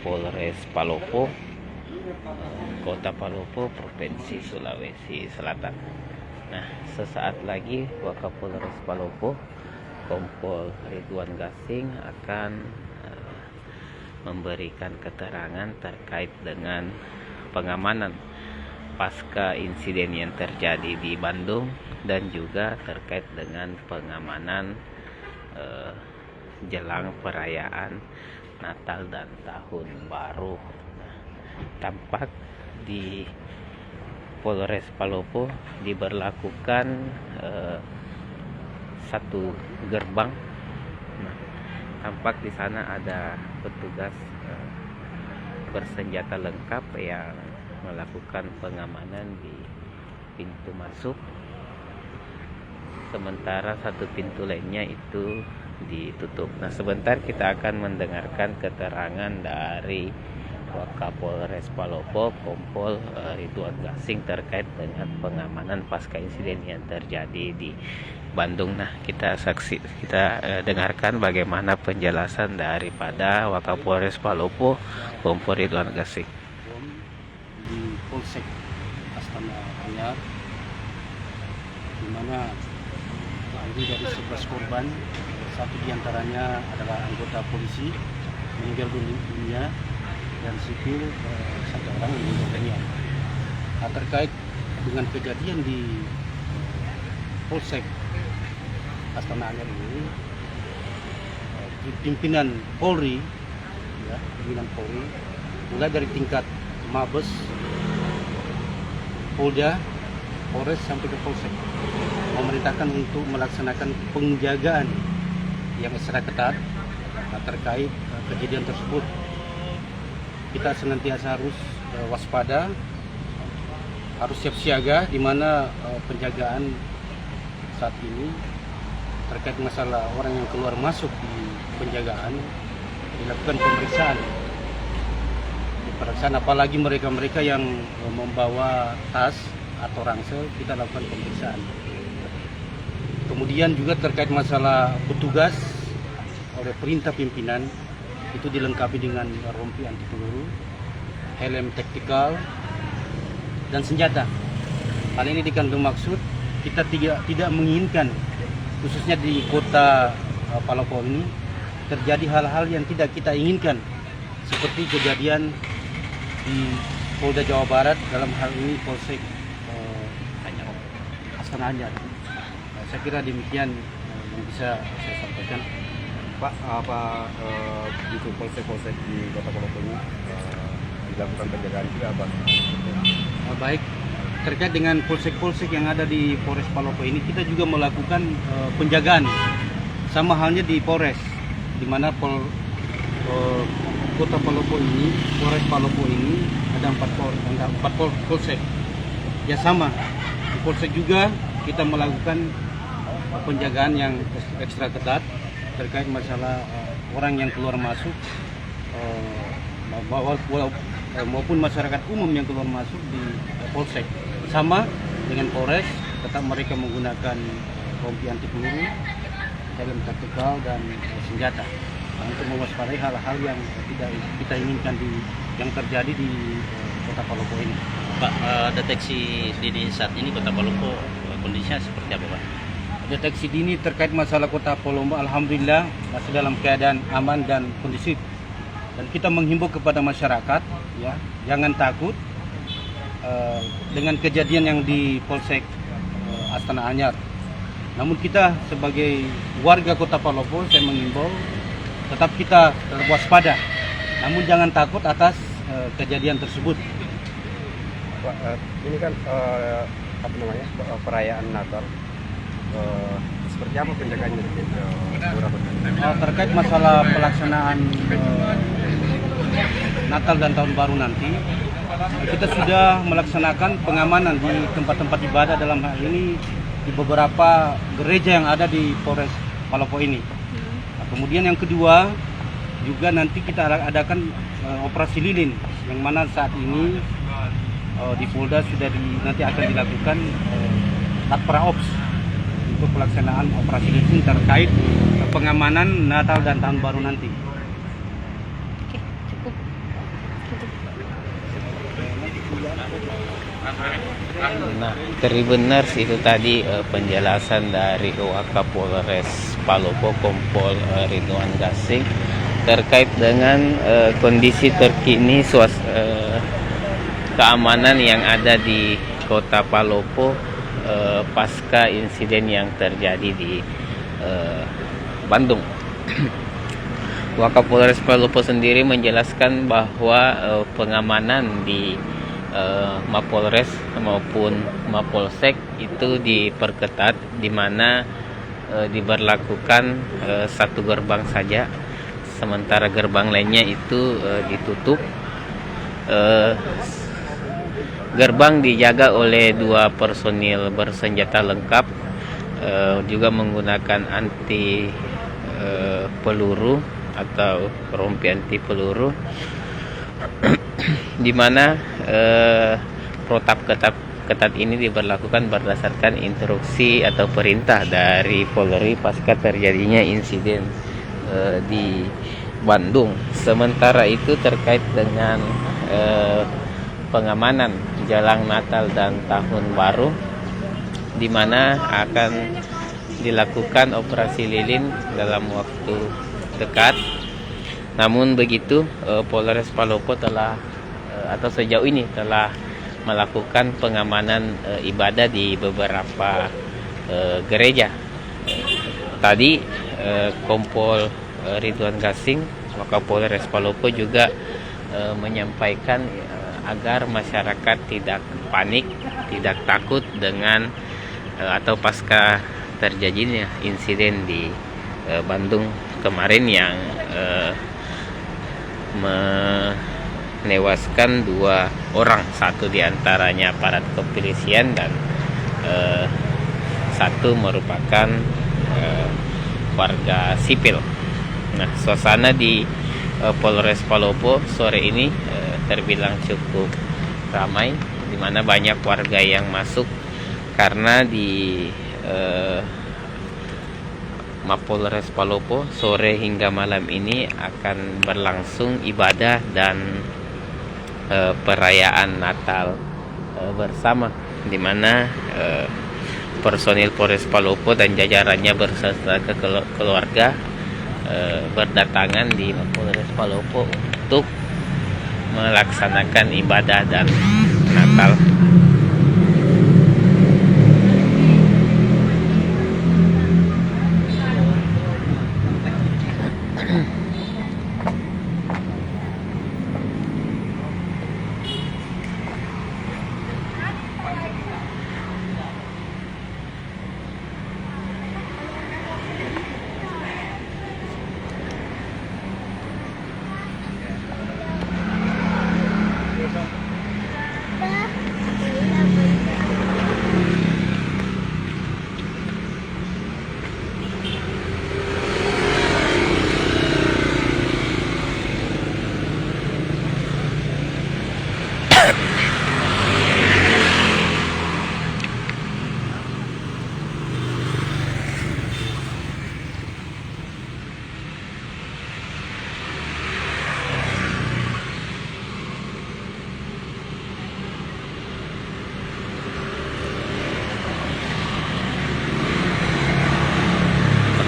Polres Palopo, Kota Palopo, Provinsi Sulawesi Selatan. Nah, sesaat lagi Wakapolres Palopo, Kompol Ridwan Gasing akan memberikan keterangan terkait dengan pengamanan pasca insiden yang terjadi di Bandung dan juga terkait dengan pengamanan jelang perayaan Natal dan Tahun Baru. Tampak di Polres Palopo diberlakukan satu gerbang. Nah, tampak di sana ada petugas bersenjata lengkap yang melakukan pengamanan di pintu masuk, sementara satu pintu lainnya itu ditutup. Nah, sebentar kita akan mendengarkan keterangan dari Wakapolres Palopo, Kompol Ridwan Gasing terkait dengan pengamanan pasca insiden yang terjadi di Bandung. Nah, kita dengarkan bagaimana penjelasan daripada Wakapolres Palopo, Kompol Ridwan Gasing. Di Polsek Astana Anyar, di mana terdiri dari 11 korban, satu diantaranya adalah anggota polisi meninggal dunia dan sipil satu orang meninggal dunia. Nah, terkait dengan kejadian di Polsek Astana Anyar ini, pimpinan Polri, mulai dari tingkat Mabes, Polda, Polres sampai ke Polsek, memerintahkan untuk melaksanakan penjagaan yang secara ketat terkait kejadian tersebut. Kita senantiasa harus waspada, harus siap siaga, di mana penjagaan saat ini terkait masalah orang yang keluar masuk di penjagaan dilakukan pemeriksaan, apalagi mereka yang membawa tas atau ransel, kita lakukan pemeriksaan. Kemudian juga terkait masalah petugas oleh perintah pimpinan itu dilengkapi dengan rompi anti peluru, helm taktikal, dan senjata. Hal ini dikandung maksud kita tidak menginginkan, khususnya di kota Palopo ini, terjadi hal-hal yang tidak kita inginkan, seperti kejadian di Polda Jawa Barat, dalam hal ini Polsek Astana Anyar. Saya kira demikian yang bisa saya sampaikan. Pak, apa di polsek-polsek di Kota Palopo ini dilakukan penjagaan juga, Pak? Baik, terkait dengan polsek-polsek yang ada di Polres Palopo ini, kita juga melakukan penjagaan, sama halnya di Polres, di mana Kota Palopo ini, Polres Palopo ini ada empat polsek. Ya sama, di polsek juga kita melakukan penjagaan yang ekstra ketat terkait masalah orang yang keluar masuk maupun masyarakat umum yang keluar masuk di polsek. Sama dengan Polres, tetap mereka menggunakan rompi anti peluru, helm taktikal, dan senjata untuk mewaspadai hal-hal yang tidak kita inginkan yang terjadi di Kota Palopo ini. Pak, deteksi dini saat ini Kota Palopo kondisinya seperti apa, Pak? Deteksi dini terkait masalah Kota Palopo alhamdulillah masih dalam keadaan aman dan kondusif. Dan kita menghimbau kepada masyarakat, ya, jangan takut dengan kejadian yang di Polsek Astana Anyar. Namun kita sebagai warga Kota Palopo, saya menghimbau tetap kita waspada, namun jangan takut atas kejadian tersebut. Pak, ini kan perayaan Natal. Seperti apa penjagaannya? Terkait masalah pelaksanaan Natal dan Tahun Baru nanti, kita sudah melaksanakan pengamanan di tempat-tempat ibadah, dalam hal ini di beberapa gereja yang ada di Polres Palopo ini. Nah, kemudian yang kedua juga nanti kita adakan operasi lilin, yang mana saat ini di Polda nanti akan dilakukan Praops untuk pelaksanaan operasi lilin terkait pengamanan Natal dan Tahun Baru nanti. Oke, cukup. Nah, Tribuners, itu tadi penjelasan dari Wakapolres Palopo Kompol Ridwan Gasing terkait dengan kondisi terkini keamanan yang ada di Kota Palopo pasca insiden yang terjadi di Bandung. Wakapolres Palopo sendiri menjelaskan bahwa pengamanan di Mapolres maupun Mapolsek itu diperketat, di mana diberlakukan satu gerbang saja, sementara gerbang lainnya itu ditutup. Gerbang dijaga oleh 2 personil bersenjata lengkap, juga menggunakan anti peluru atau rompi anti peluru, di mana protap ketat ini diberlakukan berdasarkan instruksi atau perintah dari Polri pasca terjadinya insiden di Bandung. Sementara itu terkait dengan pengamanan jelang Natal dan Tahun Baru, di mana akan dilakukan operasi lilin dalam waktu dekat. Namun begitu, Polres Palopo telah atau sejauh ini telah melakukan pengamanan ibadah di beberapa gereja. Tadi Kompol Ridwan Gasing, Wakapolres Palopo, juga menyampaikan agar masyarakat tidak panik, tidak takut dengan atau pasca terjadinya insiden di Bandung kemarin yang menewaskan 2 orang, satu diantaranya aparat kepolisian dan satu merupakan warga sipil. Nah, suasana di Polres Palopo sore ini terbilang cukup ramai, di mana banyak warga yang masuk karena di Mapolres Palopo sore hingga malam ini akan berlangsung ibadah dan perayaan Natal bersama, di mana personil Polres Palopo dan jajarannya berserta keluarga berdatangan di Mapolres Palopo untuk melaksanakan ibadah dan Natal.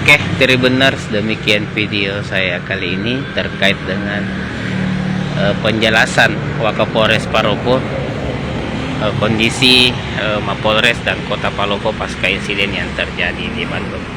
Oke, Tribuners, demikian video saya kali ini terkait dengan penjelasan Wakapolres Palopo, kondisi Mapolres dan Kota Palopo pasca insiden yang terjadi di Bandung.